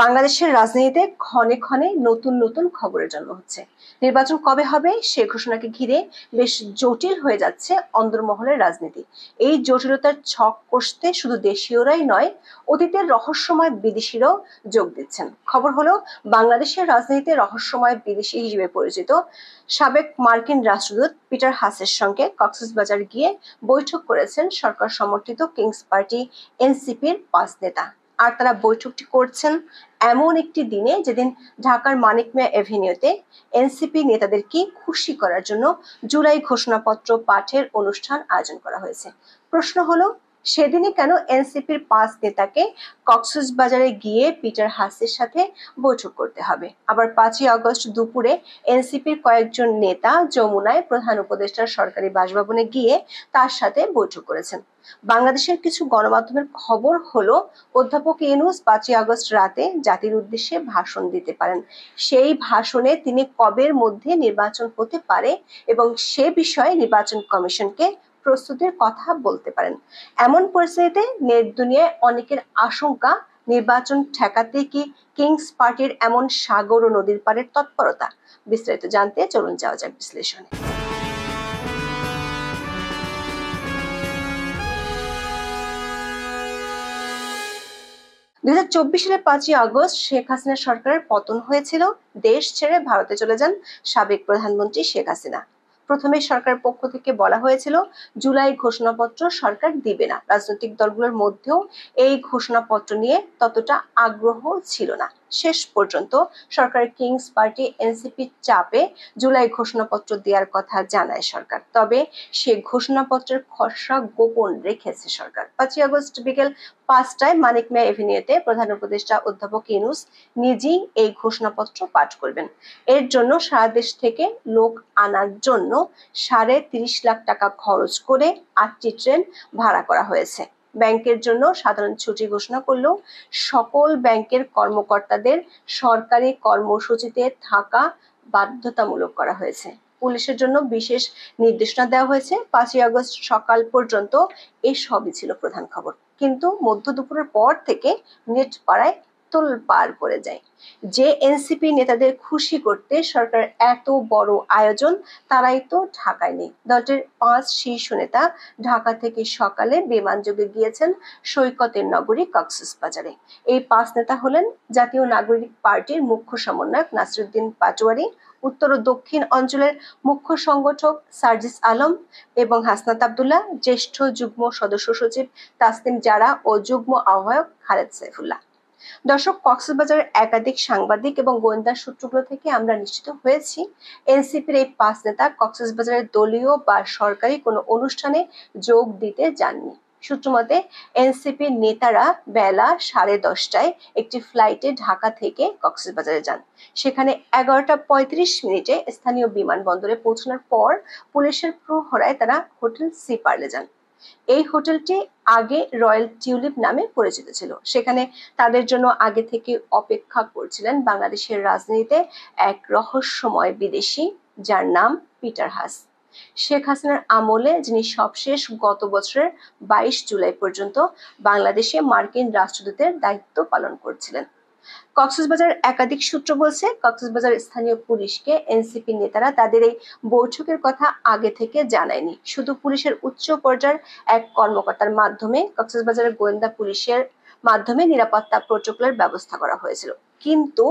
বাংলাদেশের রাজনীতিতে ক্ষণে ক্ষণে নতুন নতুন খবরের জন্ম হচ্ছে। নির্বাচন কবে হবে সে ঘোষণাকে ঘিরে বেশ জটিল হয়ে যাচ্ছে অন্দরমহলের রাজনীতি। এই জটিলতার ছক কষতে শুধু দেশীয়রাই নয়, অতীতের রহস্যময় বিদেশিরাও যোগ দিচ্ছেন। খবর হলো, বাংলাদেশের রাজনীতিতে রহস্যময় বিদেশি হিসেবে পরিচিত সাবেক মার্কিন রাষ্ট্রদূত পিটার হাসের সঙ্গে কক্সবাজার গিয়ে বৈঠক করেছেন সরকার সমর্থিত কিংস পার্টি এনসিপির ৫ নেতা। আর তারা বৈঠকটি করছেন এমন একটি দিনে যেদিন ঢাকার মানিক মিয়া এভিনিউতে এনসিপি নেতাদেরকে খুশি করার জন্য জুলাই ঘোষণাপত্র পাঠের অনুষ্ঠান আয়োজন করা হয়েছে। প্রশ্ন হলো, সেদিনই কেন এনসিপির ৫ নেতাকে কক্সবাজারে গিয়ে পিটার হাসের সাথে বৈঠক করতে হবে? আবার ৫ই আগস্ট দুপুরে এনসিপির কয়েকজন নেতা যমুনায় প্রধান উপদেষ্টার সরকারি বাসভবনে গিয়ে তার সাথে বৈঠক করেছেন। বাংলাদেশের কিছু গণমাধ্যমের খবর হলো, অধ্যাপক ইউনূস ৫ই আগস্ট রাতে জাতির উদ্দেশ্যে ভাষণ দিতে পারেন। সেই ভাষণে তিনি কবের মধ্যে নির্বাচন হতে পারে এবং সে বিষয়ে নির্বাচন কমিশনকে প্রস্তুতির কথা বলতে পারেন। এমন পরিস্থিতিতে নেট দুনিয়ায় অনেকের আশঙ্কা, নির্বাচন ঠেকাতে কি কিংস পার্টির এমন সাগর ও নদীর পাড়ের তৎপরতা? বিস্তারিত জানতে চলুন যাওয়া যাক বিশ্লেষণে। ২০২৪ সালের ৫ই আগস্ট শেখ হাসিনা সরকারের পতন হয়েছিল। দেশ ছেড়ে ভারতে চলে যান সাবেক প্রধানমন্ত্রী শেখ হাসিনা। প্রথমে সরকারের পক্ষ থেকে বলা হয়েছিল জুলাই ঘোষণাপত্র সরকার দিবে না। রাজনৈতিক দলগুলোর মধ্যেও এই ঘোষণাপত্র নিয়ে ততটা আগ্রহ ছিল না। শেষ পর্যন্ত সরকারের কিংস পার্টি এনসিপির চাপে জুলাই ঘোষণাপত্র দেওয়ার কথা জানায় সরকার। তবে সে ঘোষণাপত্রের খসড়া গোপন রেখেছে সরকার। ৫ই আগস্ট বিকেল ৫টায় মানিক মিয়া এভিনিউতে প্রধান উপদেষ্টা অধ্যাপক ইউনূস নিজেই এই ঘোষণাপত্র পাঠ করবেন। এর জন্য সারা দেশ থেকে লোক আনার জন্য ৩.৫ লাখ টাকা খরচ করে ৮টি ট্রেন ভাড়া করা হয়েছে। ব্যাংকের জন্য সাধারণ ছুটি ঘোষণা করলেও সকল ব্যাংকের কর্মকর্তাদের সরকারি কর্মসূচিতে থাকা বাধ্যতামূলক করা হয়েছে। পুলিশের জন্য বিশেষ নির্দেশনা দেওয়া হয়েছে। ৫ই আগস্ট সকাল পর্যন্ত এসবই ছিল প্রধান খবর। কিন্তু মধ্য দুপুরের পর থেকে নেট পাড়ায় তোলপাড় পড়ে যায়। যে এনসিপি নেতাদের খুশি করতে সরকার এত বড় আয়োজন, তারাই তো ঢাকায় নেই। দলটির ৫ শীর্ষ নেতা ঢাকা থেকে সকালে বিমানযোগে গিয়েছেন সৈকতের নগরী কক্সবাজারে। এই ৫ নেতা হলেন জাতীয় নাগরিক পার্টির মুখ্য সমন্বয়ক নাসিরুদ্দিন পাটোয়ারী, উত্তর ও দক্ষিণ অঞ্চলের মুখ্য সংগঠক সার্জিস আলম এবং হাসনাত আব্দুল্লাহ, জ্যেষ্ঠ যুগ্ম সদস্য সচিব তাসনিম জারা ও যুগ্ম আহ্বায়ক খালেদ সাইফুল্লাহ। দর্শক, কক্সবাজারের একাধিক সাংবাদিক এবং গোয়েন্দা সূত্রগুলো থেকে আমরা নিশ্চিত হয়েছি এনসিপির এই ৫ নেতা কক্সবাজারের দলীয় বা সরকারি কোনো অনুষ্ঠানে যোগ দিতে যাননি। সূত্র মতে, এনসিপির নেতারা বেলা ১০:৩০টায় একটি ফ্লাইটে ঢাকা থেকে কক্সবাজারে যান। সেখানে ১১:৩৫ স্থানীয় বিমানবন্দরে পৌঁছানোর পর পুলিশের প্রহরায় তারা হোটেল সি পার্লে যান। এই হোটেলটি আগে রয়্যাল টিউলিপ নামে পরিচিত ছিল। সেখানে তাদের জন্য আগে থেকে অপেক্ষা করছিলেন বাংলাদেশের রাজনীতিতে এক রহস্যময় বিদেশি, যার নাম পিটার হাস। শেখ হাসিনার আমলে যিনি সবশেষ গত বছরের ২২ জুলাই পর্যন্ত বাংলাদেশে মার্কিন রাষ্ট্রদূতের দায়িত্ব পালন করছিলেন। কক্সবাজার একাধিক সূত্র বলছে, কক্সবাজার স্থানীয় পুলিশকে এনসিপি নেতারা তাদের এই বৈঠকের কথা আগে থেকে জানায়নি। শুধু পুলিশের উচ্চ পর্যায়ের এক কর্মকর্তার মাধ্যমে কক্সবাজারের গোয়েন্দা পুলিশের মাধ্যমে নিরাপত্তা প্রোটোকলের ব্যবস্থা করা হয়েছিল। কিন্তু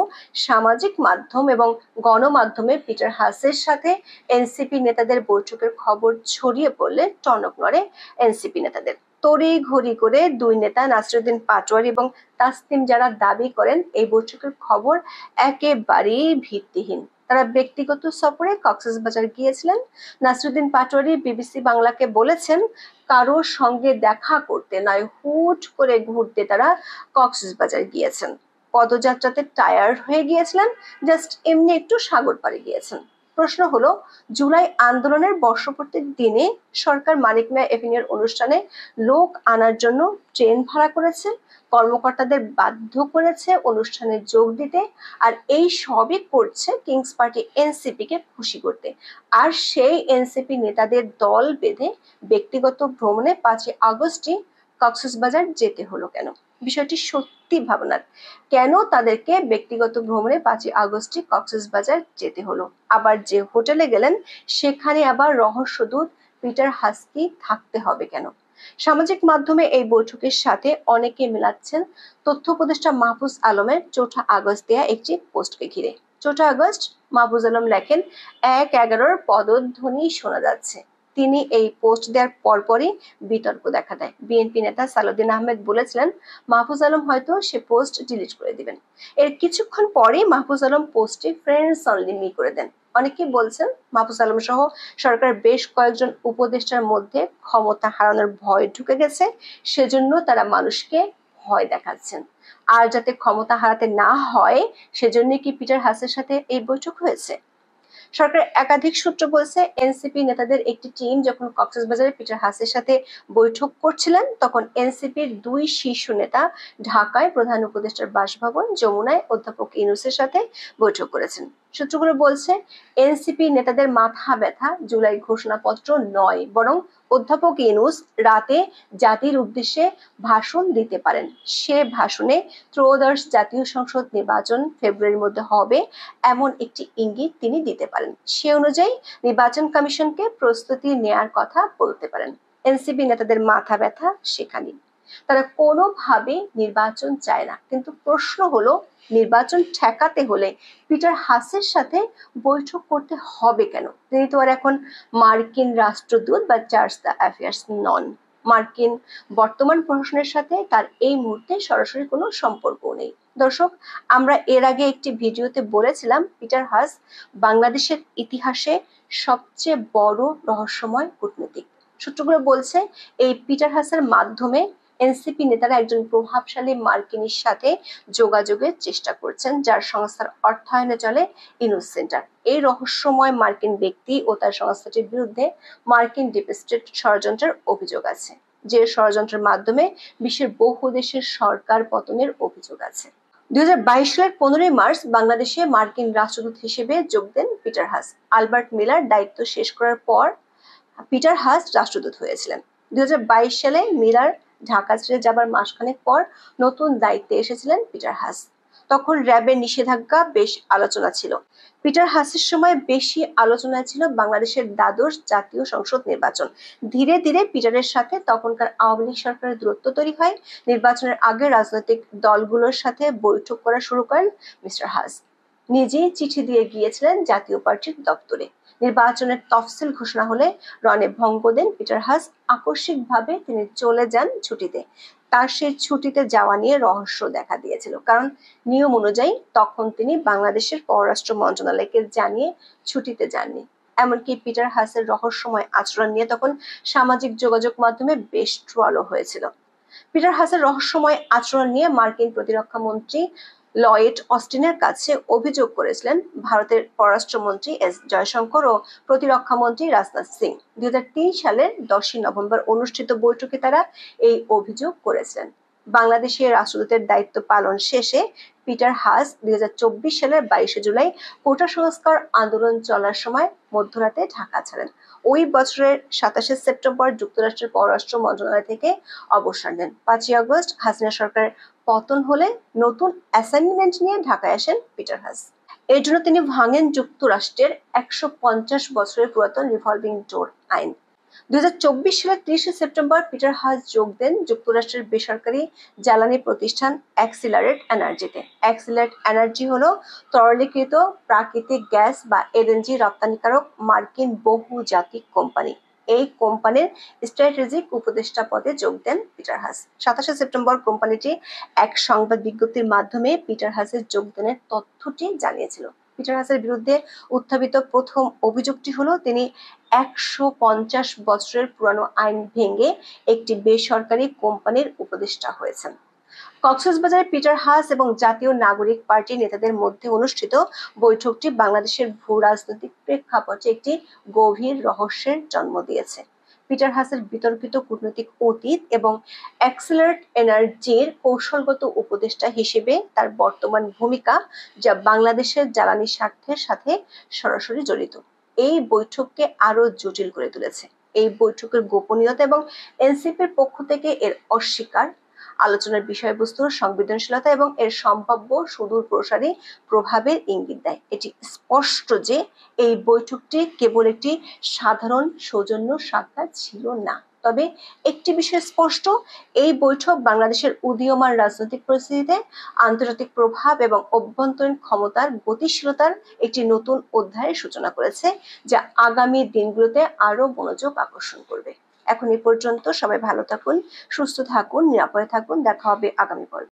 সামাজিক মাধ্যম এবং গণমাধ্যমে পিটার হাসের সাথে এনসিপি নেতাদের বৈঠকের খবর ছড়িয়ে পড়লে টনক নড়ে এনসিপি নেতাদের। তড়িঘড়ি করে দুই নেতা নাসিরুদ্দিন পাটোয়ারী এবং তাসনিম জারা দাবি করেন এই বৈঠকের খবর একেবারেই ভিত্তিহীন। তারা ব্যক্তিগত সফরে কক্সবাজার গিয়েছিলেন। নাসিরুদ্দিন পাটোয়ারী বিবিসি বাংলাকে বলেছেন, কারোর সঙ্গে দেখা করতে নয়, হুট করে ঘুরতে তারা কক্সবাজার গিয়েছেন। পদযাত্রাতে টায়ার্ড হয়ে গিয়েছিলেন, জাস্ট এমনি একটু সাগর পাড়ে গিয়েছেন। প্রশ্ন হলো, জুলাই আন্দোলনের বর্ষপূর্তির দিনে সরকার মানিক মিয়া এভিনিউর অনুষ্ঠানে লোক আনার জন্য ট্রেন ভাড়া করেছে, কর্মকর্তাদের বাধ্য করেছে অনুষ্ঠানে যোগ দিতে, আর এই সবই করছে কিংস পার্টি এনসিপি কে খুশি করতে। আর সেই এনসিপি নেতাদের দল বেঁধে ব্যক্তিগত ভ্রমণে ৫ই আগস্টই কক্সবাজার যেতে হলো কেন? বিষয়টি সত্যি সত্যি ভাবনার। কেন তাদেরকে ব্যক্তিগত ভ্রমণে 5ই আগস্টে কক্সবাজার যেতে হলো? আবার যে হোটেলে গেলেন সেখানে আবার রহস্যদূত পিটার হাসকি থাকতে হবে কেন? সামাজিক মাধ্যমে এই বৈঠকের সাথে অনেকে মেলাচ্ছেন তথ্য উপদেষ্টা মাহফুজ আলমের 4 আগস্ট দেয়া একটি পোস্টকে ঘিরে। 4 আগস্ট মাহফুজ আলম লেখেন, 1-11 পদধ্বনি শোনা যাচ্ছে। তিনি এই পোস্ট দেওয়ার পরপরই বিতর্ক দেখা দেয়। বিএনপি নেতা সালাউদ্দিন আহমেদ বলেছিলেন মাহফুজ আলম হয়তো সে পোস্ট ডিলিট করে দিবেন। এর কিছুক্ষণ পরেই মাহফুজ আলম পোস্টে ফ্রেন্ডস অনলি মি করে দেন। অনেকেই বলছেন মাহফুজ আলম সহ সরকারের বেশ কয়েকজন উপদেষ্টার মধ্যে ক্ষমতা হারানোর ভয় ঢুকে গেছে, সেজন্য তারা মানুষকে ভয় দেখাচ্ছেন। আর যাতে ক্ষমতা হারাতে না হয় সেজন্য কি পিটার হাসের সাথে এই বৈঠক হয়েছে? সরকারের একাধিক সূত্র বলছে এনসিপি নেতাদের একটি টিম যখন কক্সবাজারে পিটার হাসের সাথে বৈঠক করছিলেন তখন এনসিপির 2 শীর্ষ নেতা ঢাকায় প্রধান উপদেষ্টার বাসভবন যমুনায় অধ্যাপক ইউনূসের সাথে বৈঠক করেছেন। সূত্রগুলো বলছে এনসিপি নেতাদের মাথা ব্যথা জুলাই ঘোষণাপত্র নয়, বরং অধ্যাপক ইউনূস রাতে জাতির উদ্দেশ্যে ভাষণ দিতে পারেন। সে ভাষণে ত্রয়োদশ জাতীয় সংসদ নির্বাচন ফেব্রুয়ারির মধ্যে হবে এমন একটি ইঙ্গিত তিনি দিতে পারেন। সে অনুযায়ী নির্বাচন কমিশনকে প্রস্তুতি নেয়ার কথা বলতে পারেন। এনসিপি নেতাদের মাথা ব্যথা সেখানেই। তারা কোনোভাবে নির্বাচন চায় না, কিন্তু প্রশ্ন হলো নির্বাচন ঠেকাতে হলে পিটার হাসের সাথে বৈঠক করতে হবে কেন? তিনি তো আর এখন মার্কিন রাষ্ট্রদূত বা চার্জ দ্য অ্যাফেয়ার্স নন। মার্কিন বর্তমান প্রশাসনের সাথে তার এই মুহূর্তে সরাসরি কোনো সম্পর্ক নেই। দর্শক, আমরা এর আগে একটি ভিডিওতে বলেছিলাম পিটার হাস বাংলাদেশের ইতিহাসে সবচেয়ে বড় রহস্যময় কূটনীতিক। সূত্রগুলো বলছে এই পিটার হাসের মাধ্যমে এনসিপি নেতারা একজন প্রভাবশালী মার্কিনীর সাথে যোগাযোগের চেষ্টা করছেন, যার সংস্থার অর্থায়নে চলে ইউনূস সেন্টার। এই রহস্যময় মার্কিন ব্যক্তি ও তার সংস্থাটির বিরুদ্ধে মার্কিন ডিপ স্টেট ষড়যন্ত্রের অভিযোগ আছে, যে ষড়যন্ত্রের মাধ্যমে বিশ্বের বহু দেশের সরকার পতনের অভিযোগ আছে। 2022 সালের 15 মার্চ বাংলাদেশে মার্কিন রাষ্ট্রদূত হিসেবে যোগ দেন পিটার হাস। আলবার্ট মিলার দায়িত্ব শেষ করার পর পিটার হাস রাষ্ট্রদূত হয়েছিলেন। 2022 সালে মিলার ঢাকা ছেড়ে যাবার মাসখানেক পর নতুন দায়িত্বে এসেছিলেন পিটার হাস। তখন র্যাবের নিষেধাজ্ঞা বেশ আলোচনা ছিল। পিটার হাসের সময় বেশি আলোচনা ছিল বাংলাদেশের দ্বাদশ জাতীয় সংসদ নির্বাচন। ধীরে ধীরে পিটারের সাথে তখনকার আওয়ামী লীগ সরকারের দূরত্ব তৈরি হয়। নির্বাচনের আগে রাজনৈতিক দলগুলোর সাথে বৈঠক করা শুরু করেন মিস্টার হাস। নিজেই চিঠি দিয়ে গিয়েছিলেন জাতীয় পার্টির দপ্তরে। নির্বাচনের তফসিল ঘোষণা হলে রণে ভঙ্গ দেন পিটার হাস। আকস্মিকভাবে তিনি চলে যান ছুটিতে। তার সেই ছুটিতে যাওয়া নিয়ে রহস্য দেখা দিয়েছিল, কারণ নিয়ম অনুযায়ী তখন তিনি বাংলাদেশের পররাষ্ট্র মন্ত্রণালয়কে জানিয়ে ছুটিতে যাননি। এমনকি পিটার হাসের রহস্যময় আচরণ নিয়ে তখন সামাজিক যোগাযোগ মাধ্যমে বেশ ট্রলও হয়েছিল। পিটার হাসের রহস্যময় আচরণ নিয়ে মার্কিন প্রতিরক্ষা মন্ত্রী লয়েড অস্টিনের কাছে অভিযোগ করেছিলেন ভারতের পররাষ্ট্রমন্ত্রী এস জয়শঙ্কর ও প্রতিরক্ষা মন্ত্রী রাজনাথ সিং। 2003 সালের 10 নভেম্বর অনুষ্ঠিত বৈঠকে তারা এই অভিযোগ করেছিলেন। বাংলাদেশের রাষ্ট্রদূতের দায়িত্ব পালন শেষে পিটার হাস 2024 সালের 22 জুলাই কোটা সংস্কার আন্দোলন চলার সময় মধ্যরাতে ঢাকা ছাড়েন। ওই বছরের 27 সেপ্টেম্বর যুক্তরাষ্ট্রের পররাষ্ট্র মন্ত্রণালয় থেকে অবসর নেন। 5 আগস্ট হাসিনা সরকারের পতন হলে নতুন অ্যাসাইনমেন্ট নিয়ে ঢাকায় আসেন পিটার হাস। এর জন্য তিনি ভাঙেন যুক্তরাষ্ট্রের 150 বছরের পুরাতন রিভলভিং ডোর আইন। 2024 সালের 30 সেপ্টেম্বর পিটার হাস যোগ দেন যুক্তরাষ্ট্রের বেসরকারি জ্বালানি প্রতিষ্ঠান অ্যাক্সিলারেট এনার্জিতে। অ্যাক্সিলারেট এনার্জি হলো তরলীকৃত প্রাকৃতিক গ্যাস বা এলএনজি রপ্তানিকারক মার্কিন বহুজাতিক কোম্পানি। এই কোম্পানির স্ট্র্যাটেজিক উপদেষ্টা পদে যোগ দেন পিটার হাস। 27 সেপ্টেম্বর কোম্পানিটি এক সংবাদ বিজ্ঞপ্তির মাধ্যমে পিটার হাসের যোগদানের তথ্যটি জানিয়েছিল। পিটার হাসের বিরুদ্ধে উত্থাপিত প্রথম অভিযোগটি হলো তিনি 150 বছরের পুরানো আইন ভেঙে একটি বেসরকারি কোম্পানির উপদেষ্টা হয়েছেন। কক্সবাজারে পিটার হাস এবং জাতীয় নাগরিক পার্টি নেতাদের মধ্যে অনুষ্ঠিত বৈঠকটি বাংলাদেশের ভূ-রাজনৈতিক প্রেক্ষাপটে একটি গভীর রহস্যের জন্ম দিয়েছে। পিটার হাসের বিতর্কিত কূটনৈতিক অতীত এবং অ্যাক্সিলারেট এনার্জির কৌশলগত উপদেষ্টা হিসেবে তার বর্তমান ভূমিকা, যা বাংলাদেশের জ্বালানি স্বার্থের সাথে সরাসরি জড়িত, এই বৈঠককে আরো জটিল করে তুলেছে। এই বৈঠকের গোপনীয়তা এবং এনসিপির পক্ষ থেকে এর অস্বীকার আলোচনার বিষয়বস্তুর সংবেদনশীলতা এবং এর সম্ভাব্য সুদূর প্রসারী প্রভাবের ইঙ্গিত দেয়। এটি স্পষ্ট যে এই বৈঠকটি কেবল একটি সাধারণ সৌজন্য সাক্ষাৎ ছিল না। তবে একটি বিষয় স্পষ্ট, এই বৈঠক বাংলাদেশের উদীয়মান রাজনৈতিক পরিস্থিতিতে আন্তর্জাতিক প্রভাব এবং অভ্যন্তরীণ ক্ষমতার গতিশীলতার একটি নতুন অধ্যায়ের সূচনা করেছে, যা আগামী দিনগুলোতে আরো মনোযোগ আকর্ষণ করবে। এখন এ পর্যন্ত, সবাই ভালো থাকুন, সুস্থ থাকুন, নিরাপদে থাকুন। দেখা হবে আগামী পর্বে।